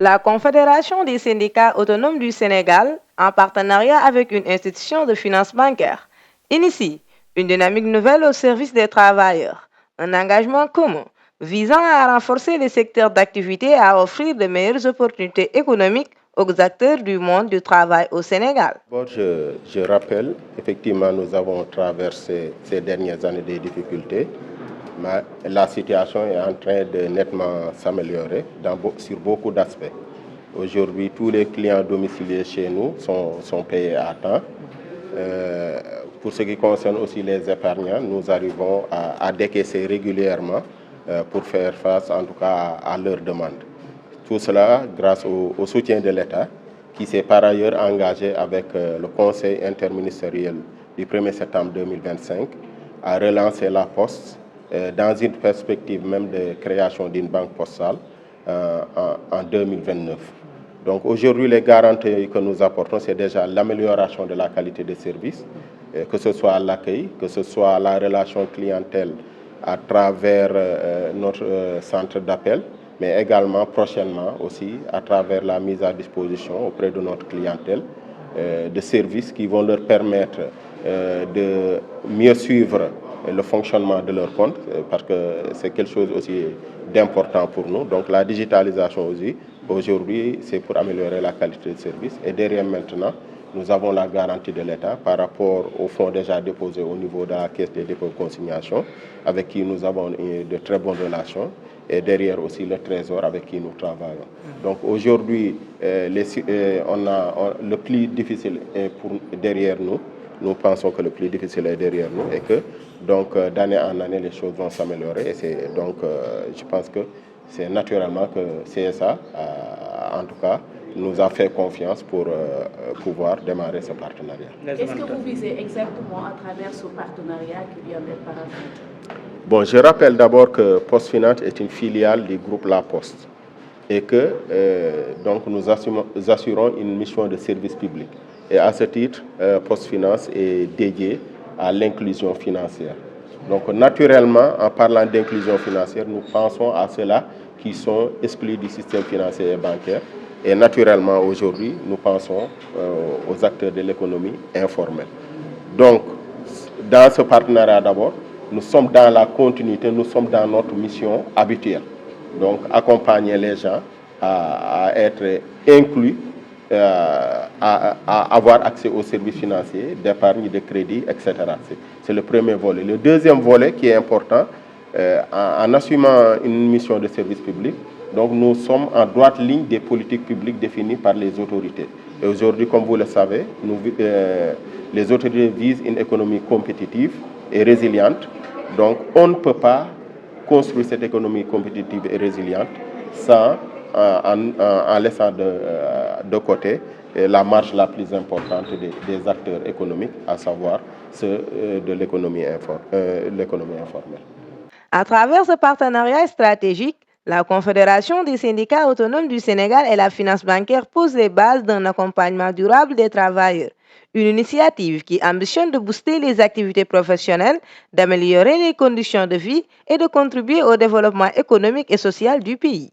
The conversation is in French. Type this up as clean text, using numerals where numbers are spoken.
La Confédération des syndicats autonomes du Sénégal, en partenariat avec une institution de finance bancaire, initie une dynamique nouvelle au service des travailleurs, un engagement commun visant à renforcer les secteurs d'activité et à offrir de meilleures opportunités économiques aux acteurs du monde du travail au Sénégal. D'abord, je rappelle, effectivement, nous avons traversé ces dernières années des difficultés, mais la situation est en train de nettement s'améliorer sur beaucoup d'aspects. Aujourd'hui, tous les clients domiciliés chez nous sont payés à temps. Pour ce qui concerne aussi les épargnants, nous arrivons à décaisser régulièrement pour faire face en tout cas à leurs demandes. Tout cela grâce au soutien de l'État qui s'est par ailleurs engagé avec le Conseil interministériel du 1er septembre 2025 à relancer la Poste dans une perspective même de création d'une banque postale en 2029. Donc aujourd'hui, les garanties que nous apportons, c'est déjà l'amélioration de la qualité des services, que ce soit l'accueil, que ce soit la relation clientèle à travers notre centre d'appel, mais également prochainement aussi à travers la mise à disposition auprès de notre clientèle de services qui vont leur permettre de mieux suivre le fonctionnement de leur compte, parce que c'est quelque chose aussi d'important pour nous. Donc la digitalisation aussi, aujourd'hui, c'est pour améliorer la qualité de service. Et derrière maintenant, nous avons la garantie de l'État par rapport aux fonds déjà déposés au niveau de la Caisse des dépôts de consignation, avec qui nous avons de très bonnes relations, et derrière aussi le Trésor avec qui nous travaillons. Donc aujourd'hui, le plus difficile est derrière nous. Nous pensons que le plus difficile est derrière nous et que donc d'année en année les choses vont s'améliorer. Et donc je pense que c'est naturellement que CSA, en tout cas, nous a fait confiance pour pouvoir démarrer ce partenariat. Qu'est-ce que vous visez exactement à travers ce partenariat qui vient d'être paraphé? Bon, je rappelle d'abord que PostFinance est une filiale du groupe La Poste et que donc nous assurons une mission de service public. Et à ce titre, PostFinance est dédié à l'inclusion financière. Donc naturellement, en parlant d'inclusion financière, nous pensons à ceux-là qui sont exclus du système financier et bancaire. Et naturellement, aujourd'hui, nous pensons aux acteurs de l'économie informelle. Donc, dans ce partenariat d'abord, nous sommes dans la continuité, nous sommes dans notre mission habituelle. Donc, accompagner les gens à être inclus, à avoir accès aux services financiers, d'épargne, de crédit, etc. C'est le premier volet. Le deuxième volet qui est important, en assumant une mission de service public, donc nous sommes en droite ligne des politiques publiques définies par les autorités. Et aujourd'hui, comme vous le savez, les autorités visent une économie compétitive et résiliente. Donc on ne peut pas construire cette économie compétitive et résiliente sans, en laissant de côté la marge la plus importante des acteurs économiques, à savoir ceux de l'économie informelle. À travers ce partenariat stratégique, la Confédération des syndicats autonomes du Sénégal et la finance bancaire posent les bases d'un accompagnement durable des travailleurs. Une initiative qui ambitionne de booster les activités professionnelles, d'améliorer les conditions de vie et de contribuer au développement économique et social du pays.